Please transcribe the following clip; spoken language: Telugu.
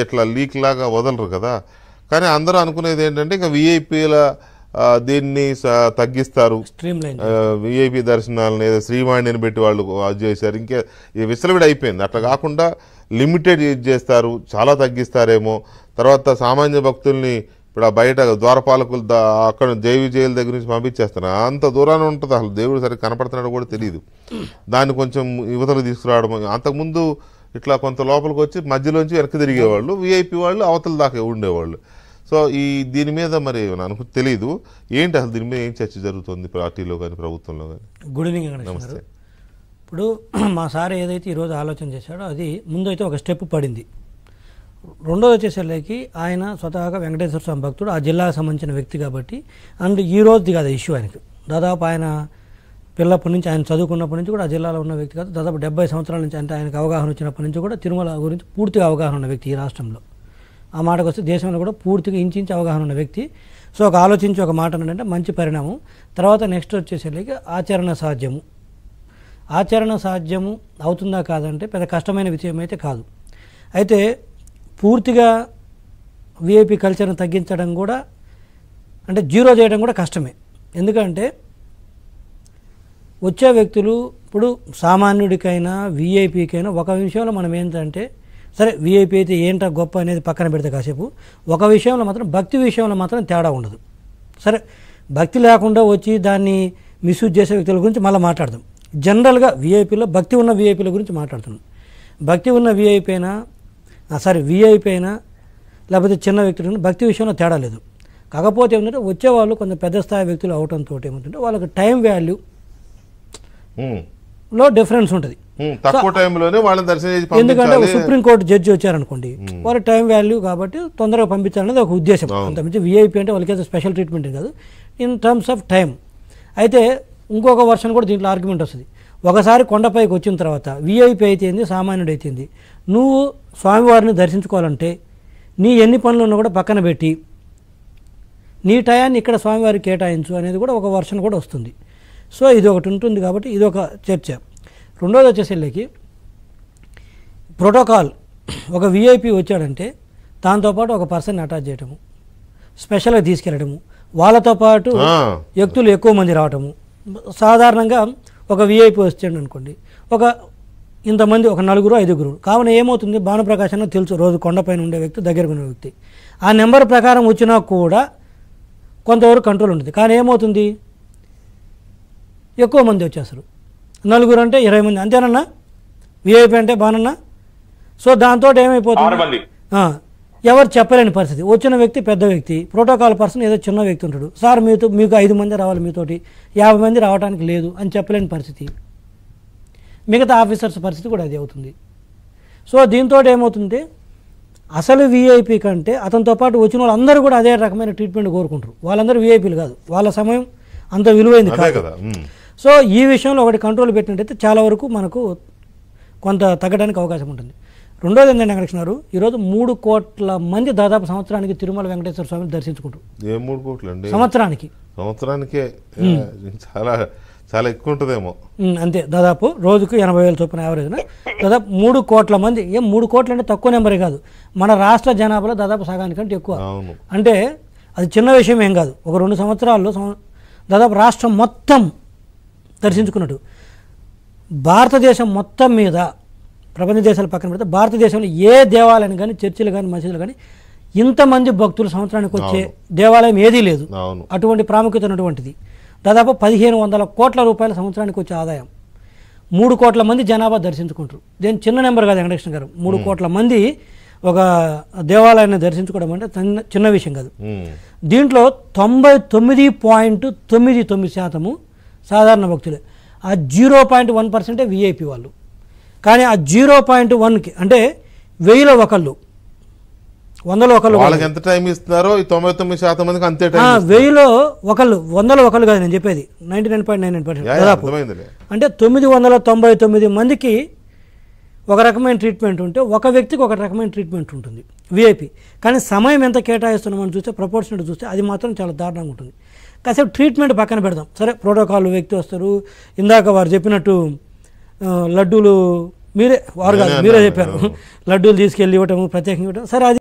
ఇట్లా లీక్ లాగా వదలరు కదా. కానీ అందరూ అనుకునేది ఏంటంటే ఇంకా విఐపీల దీన్ని తగ్గిస్తారు, విఐపీ దర్శనాలను ఏదో శ్రీవాణిని పెట్టి వాళ్ళు అది చేశారు, ఇంకా విసలవిడి అయిపోయింది. అట్లా కాకుండా లిమిటెడ్ యూజ్ చేస్తారు, చాలా తగ్గిస్తారేమో. తర్వాత సామాన్య భక్తుల్ని ఇప్పుడు బయట ద్వారపాలకులు అక్కడ జైవి జైలు దగ్గర నుంచి పంపించేస్తారు, అంత దూరాన్ని ఉంటుంది, అసలు దేవుడు సరిగ్గా కనపడుతున్నాడు కూడా తెలియదు. దాన్ని కొంచెం యువతలు తీసుకురావడం. అంతకుముందు ఇట్లా కొంత లోపలికి వచ్చి మధ్యలోంచి వెనక్కి తిరిగేవాళ్ళు, విఐపి వాళ్ళు అవతల దాకా ఉండేవాళ్ళు. సో దీని మీద మరి నాకు తెలియదు ఏంటి అసలు దీని మీద ఏం చర్చ జరుగుతుంది పార్టీలో కానీ ప్రభుత్వంలో కానీ. Good evening. నమస్తే. ఇప్పుడు మా సార్ ఏదైతే ఈరోజు ఆలోచన చేశాడో అది ముందు అయితే ఒక స్టెప్ పడింది. రెండోది వచ్చేసరికి ఆయన స్వతహాగా వెంకటేశ్వర స్వామి భక్తుడు, ఆ జిల్లాకు సంబంధించిన వ్యక్తి కాబట్టి, అండ్ ఈ రోజుది కాదు ఇష్యూ ఆయనకు. దాదాపు ఆయన పిల్లప్పటి నుంచి, ఆయన చదువుకున్నప్పటి నుంచి కూడా ఆ జిల్లాలో ఉన్న వ్యక్తి కాదు. దాదాపు 70 సంవత్సరాల నుంచి, అంటే ఆయనకు అవగాహన వచ్చినప్పటి నుంచి కూడా తిరుమల గురించి పూర్తిగా అవగాహన ఉన్న వ్యక్తి ఈ రాష్ట్రంలో. ఆ మాటకు వస్తే దేశంలో కూడా పూర్తిగా ఇంచి అవగాహన ఉన్న వ్యక్తి. సో ఒక ఆలోచించి ఒక మాట ఏంటంటే మంచి పరిణామం. తర్వాత నెక్స్ట్ వచ్చేసరికి ఆచరణ సాధ్యము. ఆచరణ సాధ్యము అవుతుందా కాదంటే పెద్ద కష్టమైన విషయం అయితే కాదు. అయితే పూర్తిగా విఐపి కల్చర్ని తగ్గించడం కూడా, అంటే జీరో చేయడం కూడా కష్టమే. ఎందుకంటే వచ్చే వ్యక్తులు ఇప్పుడు సామాన్యుడికైనా విఐపికైనా ఒక విషయంలో మనం ఏంటంటే, సరే విఐపి అయితే ఏంటో గొప్ప అనేది పక్కన పెడితే కాసేపు, ఒక విషయంలో మాత్రం భక్తి విషయంలో మాత్రం తేడా ఉండదు. సరే భక్తి లేకుండా వచ్చి దాన్ని మిస్యూజ్ చేసే వ్యక్తుల గురించి మళ్ళీ మాట్లాడదాం. జనరల్గా విఐపిలో భక్తి ఉన్న విఐపిల గురించి మాట్లాడుతున్నాం. భక్తి ఉన్న విఐపి అయినా విఐపి అయినా లేకపోతే చిన్న వ్యక్తులు భక్తి విషయంలో తేడా లేదు. కాకపోతే ఏమంటే వచ్చేవాళ్ళు కొంచెం పెద్ద స్థాయి వ్యక్తులు అవడంతో ఏమంటుంటే వాళ్ళకి టైం వాల్యూ లో డిఫరెన్స్ ఉంటుంది. ఎందుకంటే సుప్రీంకోర్టు జడ్జి వచ్చారనుకోండి, వాళ్ళ టైం వాల్యూ కాబట్టి తొందరగా పంపించాలనేది ఒక ఉద్దేశం. అంతకుమించి విఐపి అంటే వాళ్ళకి ఏదో స్పెషల్ ట్రీట్మెంట్ కాదు ఇన్ టర్మ్స్ ఆఫ్ టైం. అయితే ఇంకొక వర్షన్ కూడా దీంట్లో ఆర్గ్యుమెంట్ వస్తుంది. ఒకసారి కొండపైకి వచ్చిన తర్వాత విఐపి అయితేంది, సామాన్యుడు అయితేంది, నువ్వు స్వామివారిని దర్శించుకోవాలంటే నీ ఎన్ని పనులు ఉన్నా కూడా పక్కన పెట్టి నీ టయాన్ని ఇక్కడ స్వామివారికి కేటాయించు అనేది కూడా ఒక వర్షన్ కూడా వస్తుంది. సో ఇది ఒకటి ఉంటుంది కాబట్టి ఇది ఒక చర్చ. రెండోది వచ్చేసరికి ప్రోటోకాల్. ఒక విఐపి వచ్చాడంటే దాంతోపాటు ఒక పర్సన్ అటాచ్ చేయటము, స్పెషల్గా తీసుకెళ్ళడము, వాళ్ళతో పాటు వ్యక్తులు ఎక్కువ మంది రావటము. సాధారణంగా ఒక విఐపి వచ్చాడు అనుకోండి, ఒక ఇంతమంది, ఒక 4-5 కావున ఏమవుతుంది, భానుప్రకాశంలో తెలుసు రోజు కొండపైన ఉండే వ్యక్తి, దగ్గర ఉన్న వ్యక్తి, ఆ నెంబర్ ప్రకారం వచ్చినా కూడా కొంతవరకు కంట్రోల్ ఉంటుంది. కానీ ఏమవుతుంది, ఎక్కువ మంది వచ్చేస్తారు. 4 అంటే 20 మంది అంతేనన్నా, విఐపి అంటే బానన్నా. సో దాంతో ఏమైపోతుంది, ఎవరు చెప్పలేని పరిస్థితి. వచ్చిన వ్యక్తి పెద్ద వ్యక్తి, ప్రోటోకాల్ పర్సన్ ఏదో చిన్న వ్యక్తి ఉంటాడు, సార్ మీకు 5 మంది రావాలి, మీతోటి 50 మంది రావడానికి లేదు అని చెప్పలేని పరిస్థితి. మిగతా ఆఫీసర్స్ పరిస్థితి కూడా అది అవుతుంది. సో దీంతో ఏమవుతుంది, అసలు విఐపి కంటే అతనితో పాటు వచ్చిన వాళ్ళందరూ కూడా అదే రకమైన ట్రీట్మెంట్ కోరుకుంటారు. వాళ్ళందరూ విఐపీలు కాదు, వాళ్ళ సమయం అంత విలువైంది కాదు. సో ఈ విషయంలో ఒకటి కంట్రోల్ పెట్టినట్టయితే చాలా వరకు మనకు కొంత తగ్గడానికి అవకాశం ఉంటుంది. రెండోది ఏంటంటే వెంకటేశ్వర గారు, ఈరోజు 3 కోట్ల మంది దాదాపు సంవత్సరానికి తిరుమల వెంకటేశ్వర స్వామిని దర్శించుకుంటారు. 3 కోట్లు అండి సంవత్సరానికే చాలా చాలా ఎక్కువ ఉంటుందేమో. అంతే, దాదాపు రోజుకు 80,000 చొప్పున యావరేజ్న దాదాపు 3 కోట్ల మంది. 3 కోట్లు అంటే తక్కువ నెంబరే కాదు, మన రాష్ట్ర జనాభాలో దాదాపు సగానికంటే ఎక్కువ. అంటే అది చిన్న విషయం ఏం కాదు. ఒక 2 సంవత్సరాల్లో దాదాపు రాష్ట్రం మొత్తం దర్శించుకున్నట్టు. భారతదేశం మొత్తం మీద, ప్రపంచ దేశాల పక్కన పెడితే భారతదేశంలో ఏ దేవాలయం కానీ, చర్చిలు కానీ, మసీదులు కానీ ఇంతమంది భక్తులు సంవత్సరానికి వచ్చే దేవాలయం ఏదీ లేదు. అటువంటి ప్రాముఖ్యత ఉన్నటువంటిది. దాదాపు 1,500 కోట్ల రూపాయల సంవత్సరానికి వచ్చే ఆదాయం. 3 కోట్ల మంది జనాభా దర్శించుకుంటారు. దేని చిన్న నెంబర్ కాదు వెంకటేశ్వర గారు. 3 కోట్ల మంది ఒక దేవాలయాన్ని దర్శించుకోవడం అంటే చిన్న విషయం కాదు. దీంట్లో 99.99% సాధారణ భక్తులే. ఆ 0.1% విఐపి వాళ్ళు. కానీ ఆ 0.1కి అంటే 1000లో ఒకళ్ళు, 100లో ఒకళ్ళు, వాళ్ళకి ఎంత టైం ఇస్తున్నారో 99% మందికి అంతే టైం. 1000లో ఒకళ్ళు, 100లో ఒకళ్ళు కాదు నేను చెప్పేది, 99.99% దాదాపు. అంటే 999 మందికి ఒక రకమైన ట్రీట్మెంట్ ఉంటే ఒక వ్యక్తికి ఒక రకమైన ట్రీట్మెంట్ ఉంటుంది విఐపి. కానీ సమయం ఎంత కేటాయిస్తున్నామని చూస్తే, ప్రపోర్షనల్ చూస్తే అది మాత్రం చాలా దారుణంగా ఉంటుంది. కాసేపు ట్రీట్మెంట్ పక్కన పెడదాం. సరే ప్రోటోకాల్ వ్యక్తి వస్తారు, ఇందాక వారు చెప్పినట్టు లడ్డూలు మీరే చెప్పారు లడ్డూలు తీసుకెళ్ళి ఇవ్వటము ప్రత్యేకంగా ఇవ్వటం సరే అది